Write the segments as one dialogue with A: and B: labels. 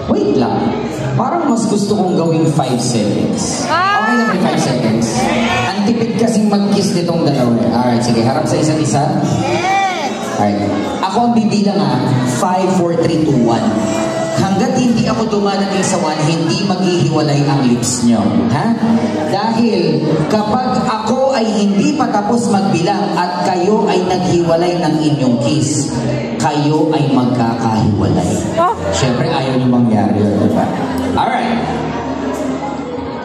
A: Wait lang. Parang mas gusto kong gawing 5 seconds. Okay na may 5 seconds? Ang tipid kasing mag-kiss nitong dalawa. Alright, sige. Harap sa isa't isa. Alright. Ako ang bibilang 5, 4, 3, 2, 1. Hanggat hindi ako dumadating sa 1, hindi maghihiwalay ang lips nyo. Ha? Dahil kapag ako ay hindi pa tapos magbilang at kayo ay naghiwalay ng inyong kiss, kayo ay magkakahiwalay. Siyempre, ayaw nyo mangyari yun, diba? Alright.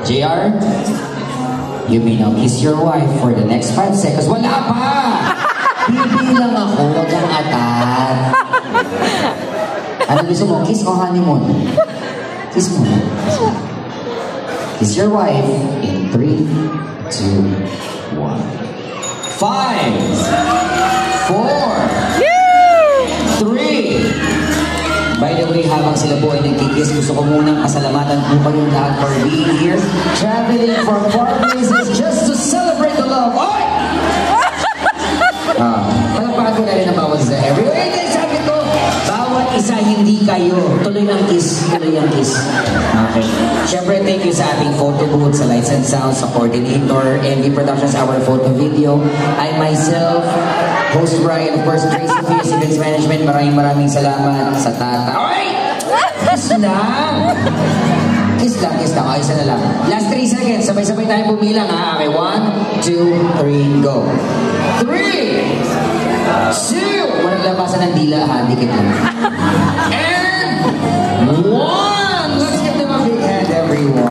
A: JR, you may now kiss your wife for the next 5 seconds. Wala pa! Bibilang ako, wag kang atat. Ano gusto mo? Kiss o honeymoon? Kiss mo. Kiss your wife in 3, 2, 1. 5, 4, 3. By the way, habang sila po ay nagkikiss, gusto ko munang pasalamatan po kayong lahat for being here. Traveling for 4 places just to celebrate the love. Oy! Palagpakan ko na rin ang bawat isa. Everywhere guys, sabi ko, bawat isa hindi kayo. Tuloy ng kiss, tuloy ng kiss. Okay. Siyempre, thank you sa ating photo booth, sa Lights and Sound, sa coordinator, MV Productions, our photo video. I myself, host Brian, of course, Tracy Fies, Events Management, maraming salamat sa tata. Alright! Kiss lang! Kiss lang, kiss lang. Okay, isa na lang. Last 3 seconds. Sabay-sabay tayo bumilang ha. Okay, 1, 2, 3, go. 3, 2, walang labasan ng dila ha. Dikit lang. And 1! Let's give them a big hand, everyone.